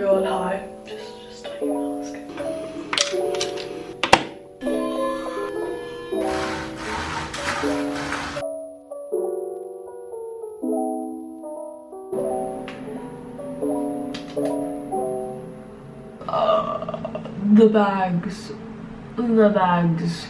god, hi. Just don't even ask. The bags. The bags.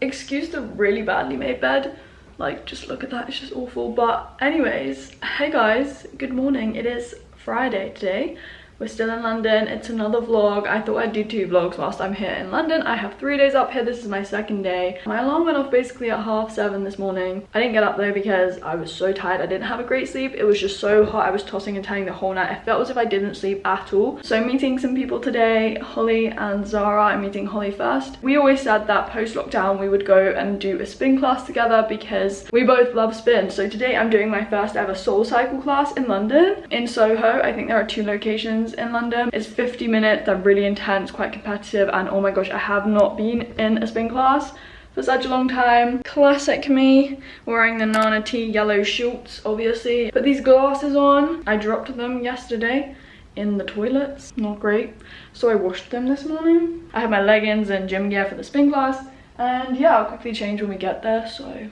Excuse the really badly made bed. Like, just look at that, it's just awful. But anyways, hey guys, good morning. It is Friday today. We're still in London. It's another vlog. I thought I'd do 2 vlogs whilst I'm here in London. I have 3 days up here. This is my 2nd day. My alarm went off basically at 7:30 this morning. I didn't get up though because I was so tired. I didn't have a great sleep. It was just so hot. I was tossing and turning the whole night. I felt as if I didn't sleep at all. So I'm meeting some people today, Holly and Zara. I'm meeting Holly first. We always said that post-lockdown we would go and do a spin class together because we both love spin. So today I'm doing my first ever Soul Cycle class in London, in Soho. I think there are 2 locations in London. It's 50 minutes. They're really intense, quite competitive, and oh my gosh, I have not been in a spin class for such a long time. Classic me, wearing the Nana T yellow shorts, obviously. Put these glasses on. I dropped them yesterday in the toilets. Not great. So I washed them this morning. I have my leggings and gym gear for the spin class. And yeah, I'll quickly change when we get there. So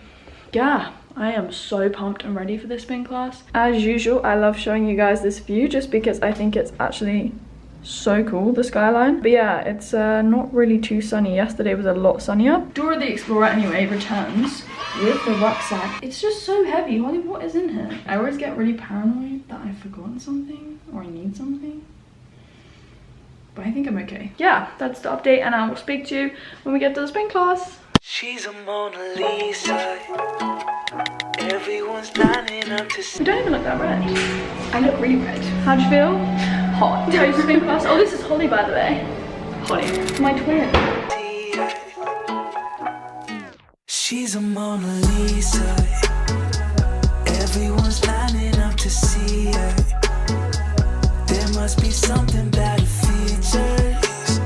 yeah, I am so pumped and ready for this spin class. As usual, I love showing you guys this view just because I think it's actually so cool, the skyline. But yeah, it's not really too sunny. Yesterday was a lot sunnier. Dora the Explorer anyway returns with the rucksack. It's just so heavy. Holly, what is in here? I always get really paranoid that I've forgotten something or I need something. But I think I'm okay. Yeah, that's the update, and I will speak to you when we get to the spin class. She's a Mona Lisa. Everyone's lining up to see. We don't even look that red. I look really red. How'd you feel? Hot. Spin class. Oh, this is Holly, by the way. Holly, my twin. She's a Mona Lisa. Everyone's lining up to see her. There must be something about her features.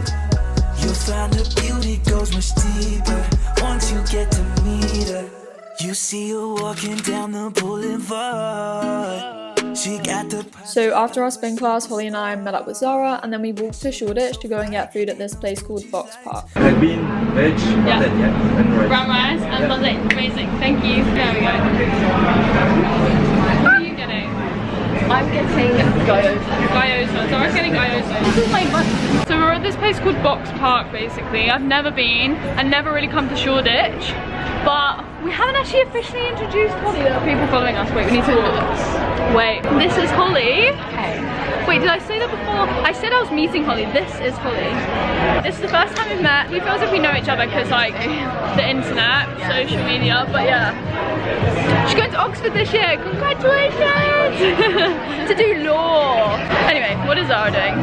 You'll find her beauty goes much deeper once you get to meet her. You see her walking down the boulevard. She got the... So after our spin class, Holly and I met up with Zara, and then we walked to Shoreditch to go and get food at this place called Box Park. I've been veg, Yeah. and rice. Brown rice and lasagne. Amazing. Thank you. There we go. What are you getting? I'm getting gyoza. Gyoza. Zara's getting gyoza. This is my lunch. So we're at this place called Box Park, basically. I've never been and never really come to Shoreditch, but we haven't actually officially introduced Holly. There are people following us. Wait, we need to walk. Wait, this is Holly. Okay. Wait, did I say that before? I said I was meeting Holly. This is Holly. This is the first time we've met. We feel as if we know each other because like the internet, social media, but yeah. She's going to Oxford this year. Congratulations! To do law. Anyway, what is Zara doing?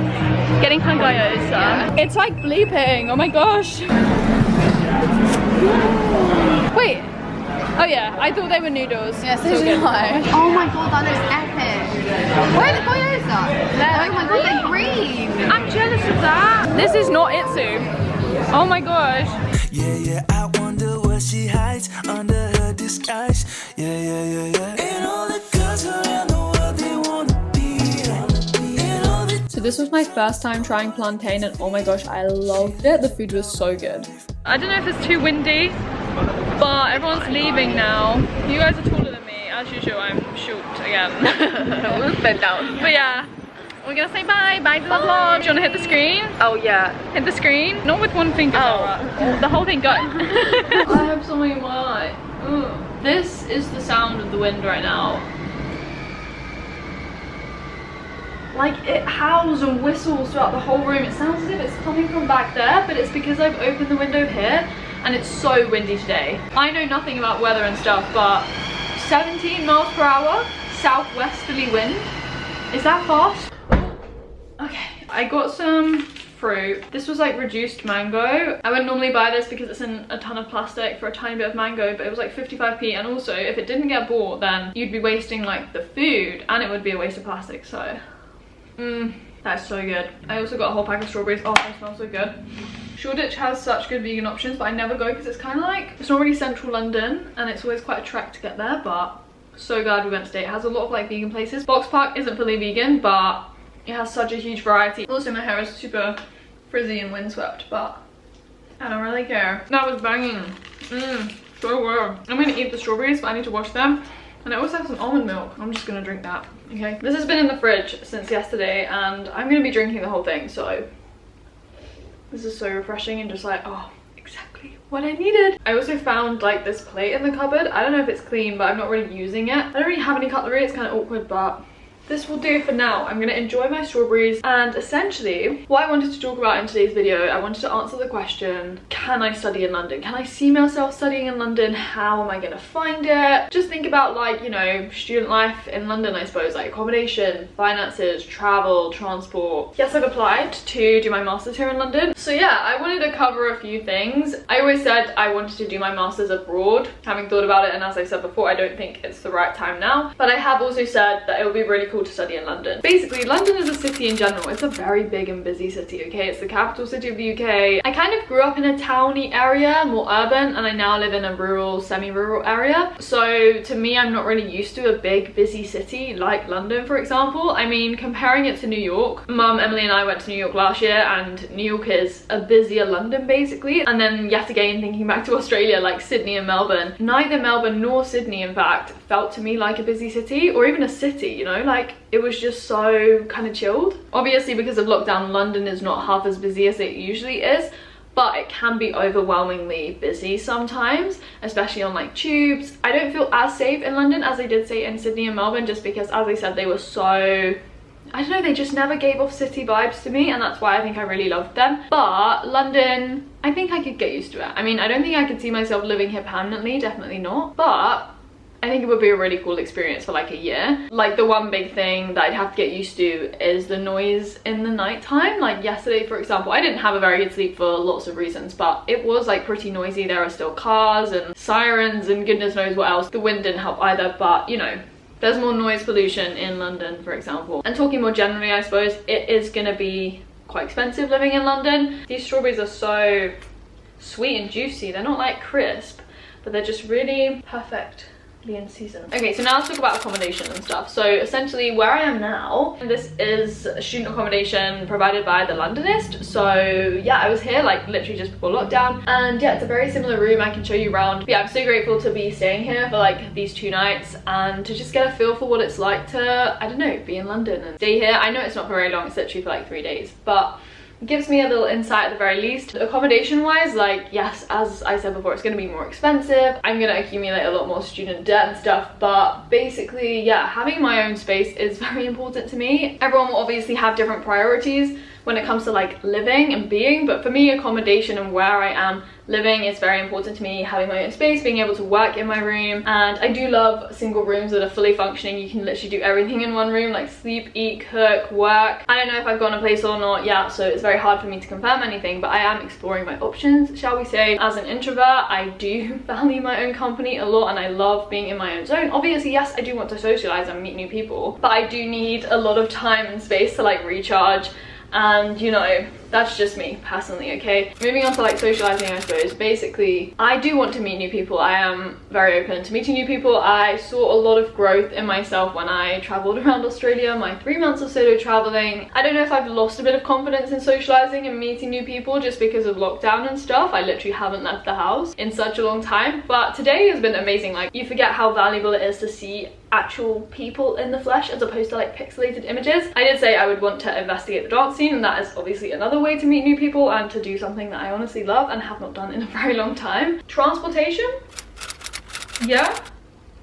Getting her gyoza. It's like bleeping. Oh my gosh. Wait. Oh yeah, I thought they were noodles. Yes, so did I. Oh my god, that looks epic. Where are the gyoza? Oh my god, they're green. I'm jealous of that. This is not Itsu. Oh my gosh. Yeah, I wonder what she hides under her disguise. Yeah. And all the girls around the world, they wanna be her. So this was my first time trying plantain, and oh my gosh, I loved it. The food was so good. I don't know if it's too windy, but everyone's leaving now. You guys are taller than me. As usual, I'm short again. We'll bend down. But yeah, we're gonna say bye to the vlog. Do you wanna hit the screen? Oh yeah. Hit the screen. Not with one finger, Zara. The whole thing, go. I have something in my eye. Ugh. This is the sound of the wind right now. Like, it howls and whistles throughout the whole room. It sounds as if it's coming from back there, but it's because I've opened the window here and it's so windy today. I know nothing about weather and stuff, but 17 miles per hour, southwesterly wind. Is that fast? Okay, I got some fruit. This was like reduced mango. I wouldn't normally buy this because it's in a ton of plastic for a tiny bit of mango, but it was like 55p, and also if it didn't get bought, then you'd be wasting like the food and it would be a waste of plastic, so That's so good. I also got a whole pack of strawberries. Oh, they smell so good. Shoreditch has such good vegan options, but I never go because it's kind of like, it's not really central London and it's always quite a trek to get there, but so glad we went today. It has a lot of like vegan places. Box Park isn't fully vegan, but it has such a huge variety. Also, my hair is super frizzy and windswept, but I don't really care. That was banging. So good. I'm gonna eat the strawberries, but I need to wash them. And I also have some almond milk. I'm just gonna drink that, okay? This has been in the fridge since yesterday and I'm gonna be drinking the whole thing, so this is so refreshing and just like, oh, exactly what I needed. I also found like this plate in the cupboard. I don't know if it's clean, but I'm not really using it. I don't really have any cutlery, it's kind of awkward, but this will do for now. I'm gonna enjoy my strawberries, and essentially what I wanted to talk about in today's video, I wanted to answer the question, can I study in London? Can I see myself studying in London? How am I gonna find it? Just think about like, you know, student life in London, I suppose, like accommodation, finances, travel, transport. Yes, I've applied to do my master's here in London. So yeah, I wanted to cover a few things. I always said I wanted to do my master's abroad, having thought about it, and as I said before, I don't think it's the right time now. But I have also said that it would be really cool to study in London. Basically, London is a city in general. It's a very big and busy city, okay? It's the capital city of the UK. I kind of grew up in a towny area, more urban, and I now live in a rural, semi-rural area. So to me, I'm not really used to a big, busy city like London, for example. I mean, comparing it to New York, Mum, Emily and I went to New York last year, and New York is a busier London, basically. And then yet again, thinking back to Australia, like Sydney and Melbourne. Neither Melbourne nor Sydney, in fact, felt to me like a busy city, or even a city, you know? Like, it was just so kind of chilled. Obviously, because of lockdown, London is not half as busy as it usually is, but it can be overwhelmingly busy sometimes, especially on like tubes. I don't feel as safe in London as I did say in Sydney and Melbourne, just because, as I said, they were so, I don't know, they just never gave off city vibes to me, and that's why I think I really loved them. But London, I think I could get used to it. I mean, I don't think I could see myself living here permanently, definitely not, but I think it would be a really cool experience for like a year. Like, the one big thing that I'd have to get used to is the noise in the nighttime. Like yesterday, for example, I didn't have a very good sleep for lots of reasons, but it was like pretty noisy. There are still cars and sirens and goodness knows what else. The wind didn't help either, but you know, there's more noise pollution in London, for example. And talking more generally, I suppose, it is gonna be quite expensive living in London. These strawberries are so sweet and juicy. They're not like crisp, but they're just really perfect in season. Okay, so now let's talk about accommodation and stuff. So essentially where I am now, this is student accommodation provided by the Londonist. So yeah, I was here like literally just before lockdown, and yeah, it's a very similar room. I can show you around. But yeah, I'm so grateful to be staying here for like these 2 nights and to just get a feel for what it's like to, I don't know, be in London and stay here. I know it's not for very long, it's literally for like 3 days, but gives me a little insight at the very least. Accommodation wise, like, yes, as I said before, it's going to be more expensive. I'm going to accumulate a lot more student debt and stuff, but basically, yeah, having my own space is very important to me. Everyone will obviously have different priorities when it comes to like living and being, but for me, accommodation and where I am living is very important to me. Having my own space, being able to work in my room, and I do love single rooms that are fully functioning. You can literally do everything in one room, like sleep, eat, cook, work. I don't know if I've gone a place or not yet, so it's very hard for me to confirm anything, but I am exploring my options, shall we say. As an introvert, I do value my own company a lot, and I love being in my own zone. Obviously, yes, I do want to socialize and meet new people, but I do need a lot of time and space to like recharge. And you know, that's just me personally, okay? Moving on to like socializing, I suppose. Basically, I do want to meet new people. I am very open to meeting new people. I saw a lot of growth in myself when I traveled around Australia, my 3 months of solo traveling. I don't know if I've lost a bit of confidence in socializing and meeting new people just because of lockdown and stuff. I literally haven't left the house in such a long time, but today has been amazing. Like, you forget how valuable it is to see actual people in the flesh as opposed to like pixelated images. I did say I would want to investigate the dance scene, and that is obviously another way to meet new people and to do something that I honestly love and have not done in a very long time. Transportation, yeah,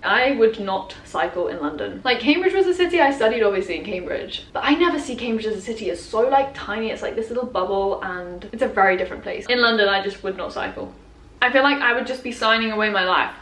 I would not cycle in London. Like, Cambridge was a city, I studied obviously in Cambridge, but I never see Cambridge as a city. It's so like tiny, it's like this little bubble, and it's a very different place. In London, I just would not cycle. I feel like I would just be signing away my life.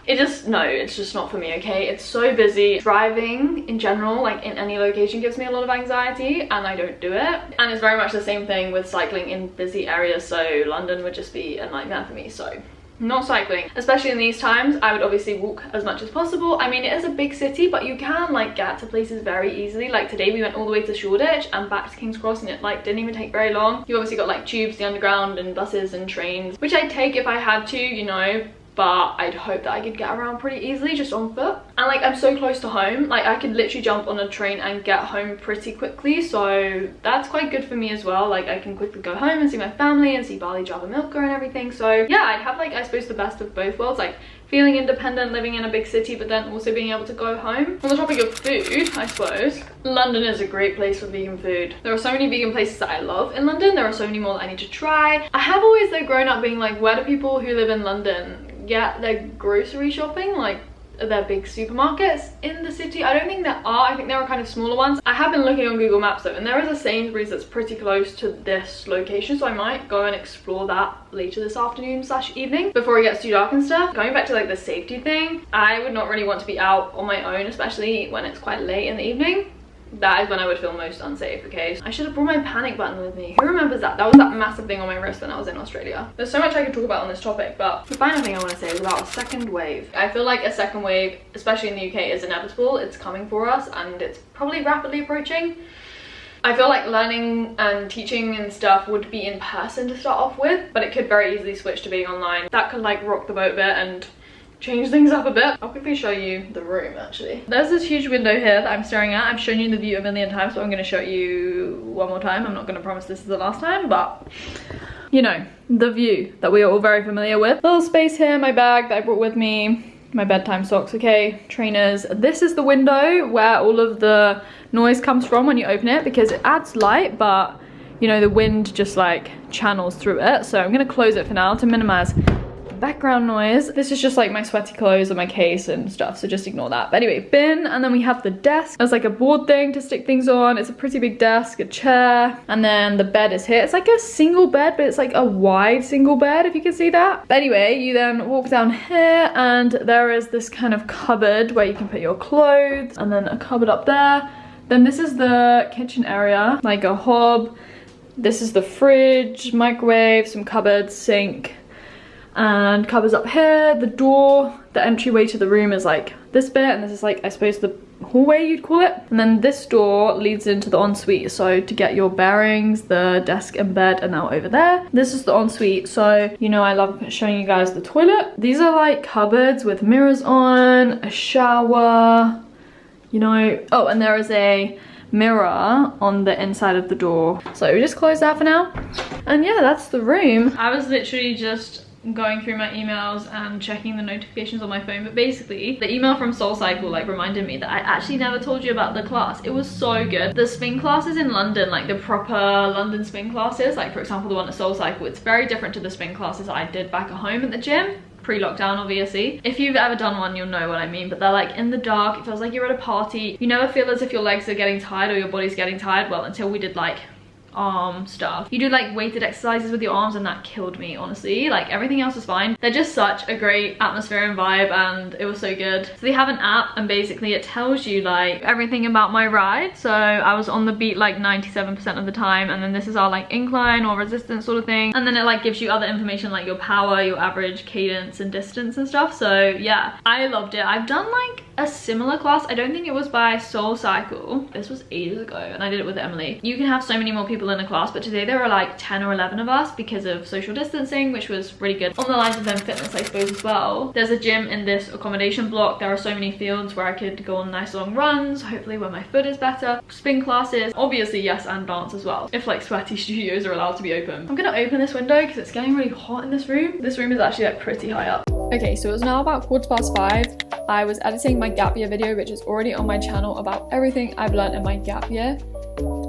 No, it's just not for me, okay? It's so busy. Driving in general, like in any location, gives me a lot of anxiety, and I don't do it. And it's very much the same thing with cycling in busy areas, so London would just be a nightmare for me, so not cycling. Especially in these times, I would obviously walk as much as possible. I mean, it is a big city, but you can like get to places very easily. Like today we went all the way to Shoreditch and back to King's Cross, and it like didn't even take very long. You obviously got like tubes, the underground, and buses and trains, which I'd take if I had to, you know, but I'd hope that I could get around pretty easily just on foot. And like I'm so close to home, like I could literally jump on a train and get home pretty quickly, so that's quite good for me as well. Like I can quickly go home and see my family and see Bali Java Milka and everything. So yeah, I'd have like, I suppose, the best of both worlds, like feeling independent, living in a big city, but then also being able to go home. On the topic of food, I suppose, London is a great place for vegan food. There are so many vegan places that I love in London. There are so many more that I need to try. I have always though grown up being like, where do people who live in London get their grocery shopping? Like, are there big supermarkets in the city? I don't think there are. I think there are kind of smaller ones. I have been looking on Google Maps though, and there is a Sainsbury's that's pretty close to this location, so I might go and explore that later this afternoon / evening before it gets too dark and stuff. Going back to like the safety thing, I would not really want to be out on my own, especially when it's quite late in the evening. That is when I would feel most unsafe, okay? I should have brought my panic button with me. Who remembers that? That was that massive thing on my wrist when I was in Australia. There's so much I could talk about on this topic, but the final thing I want to say is about a second wave. I feel like a second wave, especially in the UK, is inevitable. It's coming for us and it's probably rapidly approaching. I feel like learning and teaching and stuff would be in person to start off with, but it could very easily switch to being online. That could like rock the boat a bit and change things up a bit. I'll quickly show you the room actually. There's this huge window here that I'm staring at. I've shown you the view a million times, so I'm going to show you one more time. I'm not going to promise this is the last time, but you know, the view that we are all very familiar with. Little space here, my bag that I brought with me, my bedtime socks, okay, trainers. This is the window where all of the noise comes from when you open it, because it adds light, but you know, the wind just like channels through it. So I'm going to close it for now to minimize background noise. This is just like my sweaty clothes and my case and stuff, so just ignore that. But anyway, bin, and then we have the desk. There's like a board thing to stick things on. It's a pretty big desk, a chair, and then the bed is here. It's like a single bed, but it's like a wide single bed, if you can see that. But anyway, you then walk down here and there is this kind of cupboard where you can put your clothes, and then a cupboard up there. Then this is the kitchen area, like a hob. This is the fridge, microwave, some cupboards, sink, and cupboards up here. The door, the entryway to the room is like this bit, and this is like, I suppose, the hallway you'd call it. And then this door leads into the ensuite, so to get your bearings, the desk and bed are now over there. This is the ensuite, so you know I love showing you guys the toilet. These are like cupboards with mirrors on, a shower, you know. Oh, and there is a mirror on the inside of the door, so we just close that for now. And yeah, that's the room. I was literally just going through my emails and checking the notifications on my phone, but basically the email from SoulCycle like reminded me that I actually never told you about the class. It was so good. The spin classes in London, like the proper London spin classes, like for example the one at SoulCycle, it's very different to the spin classes I did back at home at the gym pre-lockdown, obviously. If you've ever done one, you'll know what I mean, but they're like in the dark. It feels like you're at a party. You never feel as if your legs are getting tired or your body's getting tired. Well, until we did like arm stuff. You do like weighted exercises with your arms, and that killed me, honestly. Like everything else was fine. They're just such a great atmosphere and vibe, and it was so good. So they have an app, and basically it tells you like everything about my ride. So I was on the beat like 97% of the time, and then this is our like incline or resistance sort of thing, and then it like gives you other information like your power, your average cadence and distance and stuff. So yeah, I loved it. I've done like a similar class. I don't think it was by SoulCycle. This was ages ago, and I did it with Emily. You can have so many more people in a class, but today there were like 10 or 11 of us because of social distancing, which was really good. On the lines of then fitness, I suppose, as well. There's a gym in this accommodation block. There are so many fields where I could go on nice long runs, hopefully when my foot is better. Spin classes, obviously, yes, and dance as well, if like sweaty studios are allowed to be open. I'm gonna open this window because it's getting really hot in this room. This room is actually like pretty high up. Okay, so it's now about 5:15. I was editing my gap year video, which is already on my channel, about everything I've learned in my gap year.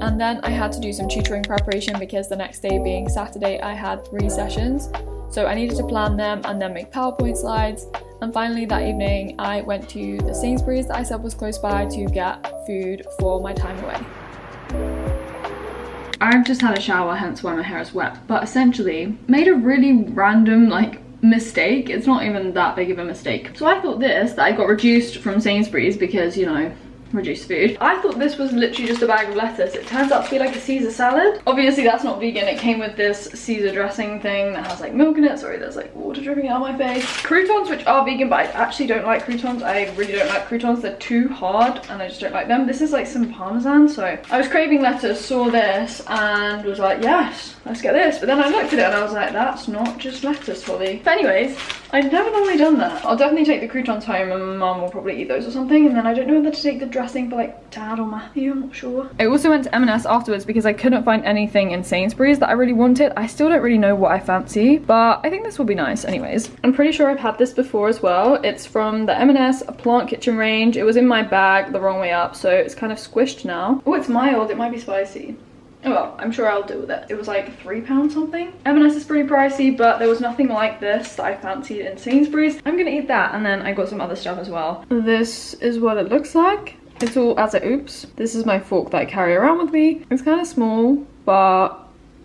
And then I had to do some tutoring preparation because the next day being Saturday, I had 3 sessions. So I needed to plan them and then make PowerPoint slides. And finally that evening, I went to the Sainsbury's that I said was close by to get food for my time away. I've just had a shower, hence why my hair is wet, but essentially made a really random like mistake. It's not even that big of a mistake. So I thought that I got reduced from Sainsbury's because, you know, reduced food. I thought this was literally just a bag of lettuce. It turns out to be like a Caesar salad. Obviously that's not vegan. It came with this Caesar dressing thing that has like milk in it. Sorry, there's like water dripping out of my face. Croutons, which are vegan, but I actually don't like croutons. I really don't like croutons. They're too hard and I just don't like them. This is like some parmesan. So I was craving lettuce, saw this and was like, yes, let's get this. But then I looked at it and I was like, that's not just lettuce, Holly. But anyways, I've never normally done that. I'll definitely take the croutons home and mum will probably eat those or something. And then I don't know whether to take the dressing for like Dad or Matthew, I'm not sure. I also went to M&S afterwards because I couldn't find anything in Sainsbury's that I really wanted. I still don't really know what I fancy, but I think this will be nice anyways. I'm pretty sure I've had this before as well. It's from the M&S Plant Kitchen range. It was in my bag the wrong way up, so it's kind of squished now. Oh, it's mild. It might be spicy. Oh well, I'm sure I'll deal with it. It was like £3 something. M&S is pretty pricey, but there was nothing like this that I fancied in Sainsbury's. I'm gonna eat that, and then I got some other stuff as well. This is what it looks like. It's all as a oops. This is my fork that I carry around with me. It's kind of small, but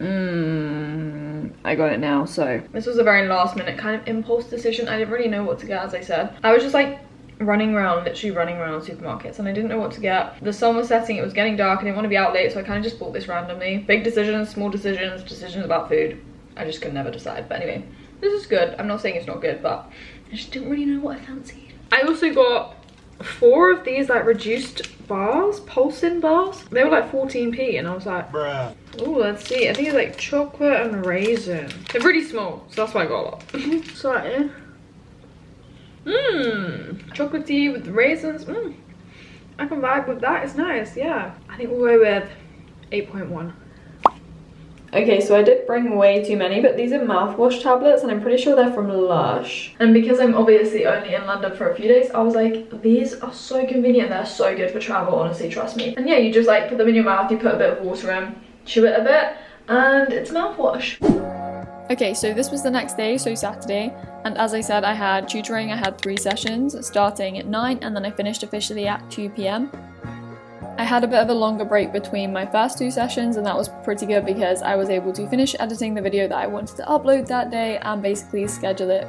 I got it now. So this was a very last minute kind of impulse decision. I didn't really know what to get, as I said. I was just like literally running around supermarkets and I didn't know what to get. The sun was setting, it was getting dark, I didn't want to be out late, so I kind of just bought this randomly. Big decisions, small decisions, decisions about food. I just could never decide. But anyway, this is good. I'm not saying it's not good, but I just didn't really know what I fancied. I also got 4 of these like reduced bars, pulsing bars. They were like 14p and I was like, bruh. Oh, let's see. I think it's like chocolate and raisin. They're really small, so that's why I got a lot. So chocolatey with raisins. I can vibe with that. It's nice. Yeah, I think we'll go with 8.1. Okay, so I did bring way too many, but these are mouthwash tablets and I'm pretty sure they're from Lush. And because I'm obviously only in London for a few days, I was like, these are so convenient. They're so good for travel, honestly, trust me. And yeah, you just like put them in your mouth, you put a bit of water in, chew it a bit, and it's mouthwash. Okay, so this was the next day, so Saturday, and as I said, I had tutoring. I had 3 sessions starting at 9 and then I finished officially at 2 p.m. I had a bit of a longer break between my first 2 sessions and that was pretty good because I was able to finish editing the video that I wanted to upload that day and basically schedule it.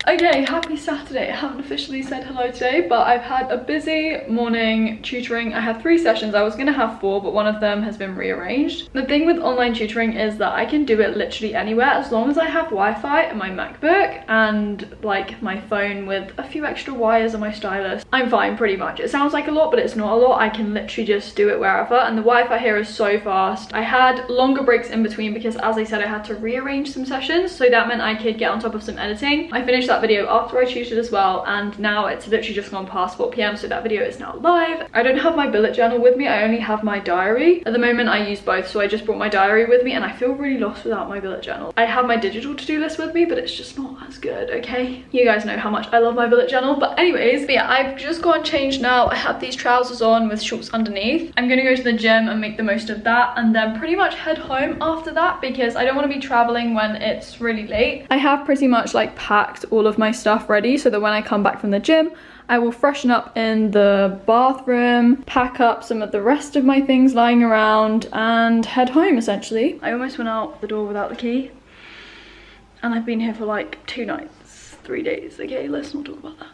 Okay, happy Saturday. I haven't officially said hello today, but I've had a busy morning tutoring. I had 3 sessions. I was gonna have 4, but one of them has been rearranged. The thing with online tutoring is that I can do it literally anywhere as long as I have Wi-Fi and my MacBook and like my phone with a few extra wires and my stylus. I'm fine pretty much. It sounds like a lot, but it's not a lot. I can literally just do it wherever, and the Wi-Fi here is so fast. I had longer breaks in between because, as I said, I had to rearrange some sessions, so that meant I could get on top of some editing. I finished that video after I tutored as well, and now it's literally just gone past 4 p.m, so that video is now live. I don't have my bullet journal with me. I only have my diary. At the moment I use both, so I just brought my diary with me and I feel really lost without my bullet journal. I have my digital to-do list with me, but it's just not as good, okay? You guys know how much I love my bullet journal. But anyways, but yeah, I've just gone changed now. I have these trousers on with shorts underneath. I'm gonna go to the gym and make the most of that and then pretty much head home after that because I don't want to be traveling when it's really late. I have pretty much like packed all of my stuff ready so that when I come back from the gym I will freshen up in the bathroom, pack up some of the rest of my things lying around and head home essentially. I almost went out the door without the key and I've been here for like 2 nights, 3 days. Okay, let's not talk about that.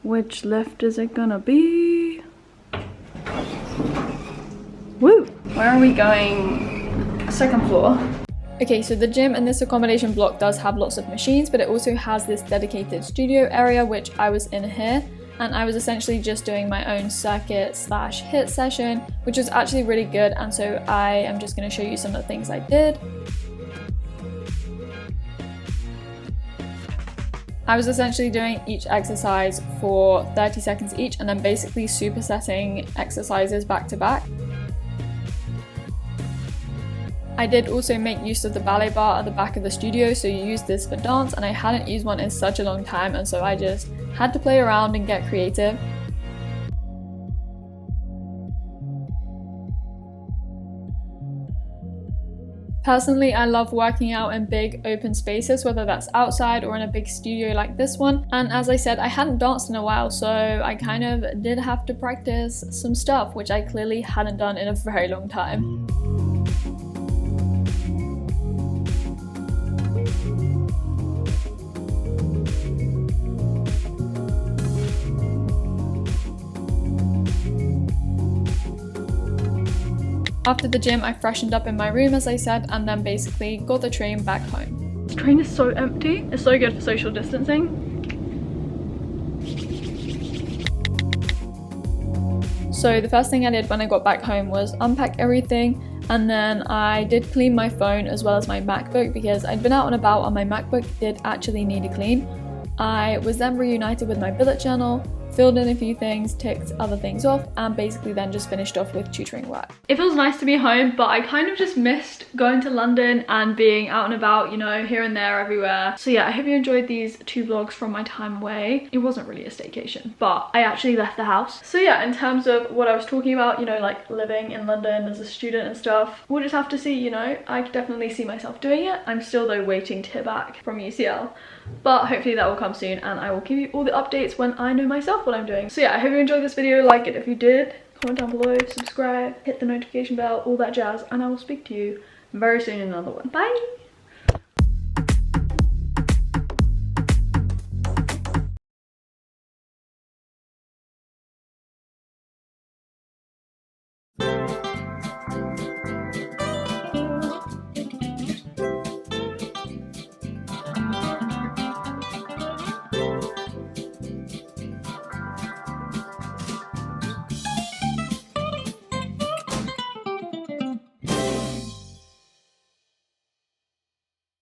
Which lift is it gonna be? Woo! Where are we going? 2nd floor. Okay, so the gym in this accommodation block does have lots of machines, but it also has this dedicated studio area, which I was in here. And I was essentially just doing my own circuit / hit session, which was actually really good. And so I am just gonna show you some of the things I did. I was essentially doing each exercise for 30 seconds each and then basically supersetting exercises back to back. I did also make use of the ballet bar at the back of the studio, so you use this for dance, and I hadn't used one in such a long time, and so I just had to play around and get creative. Personally, I love working out in big open spaces, whether that's outside or in a big studio like this one. And as I said, I hadn't danced in a while, so I kind of did have to practice some stuff, which I clearly hadn't done in a very long time. After the gym, I freshened up in my room as I said, and then basically got the train back home. This train is so empty. It's so good for social distancing. So the first thing I did when I got back home was unpack everything, and then I did clean my phone as well as my MacBook because I'd been out and about and my MacBook did actually need a clean. I was then reunited with my bullet journal, filled in a few things, ticked other things off, and basically then just finished off with tutoring work. It feels nice to be home, but I kind of just missed going to London and being out and about, you know, here and there, everywhere. So yeah, I hope you enjoyed these 2 vlogs from my time away. It wasn't really a staycation, but I actually left the house. So yeah, in terms of what I was talking about, you know, like living in London as a student and stuff, we'll just have to see, you know. I definitely see myself doing it. I'm still though waiting to hear back from UCL, but hopefully that will come soon and I will give you all the updates when I know myself what I'm doing. So yeah, I hope you enjoyed this video. Like it if you did, comment down below, subscribe, hit the notification bell, all that jazz, and I will speak to you very soon in another one. Bye!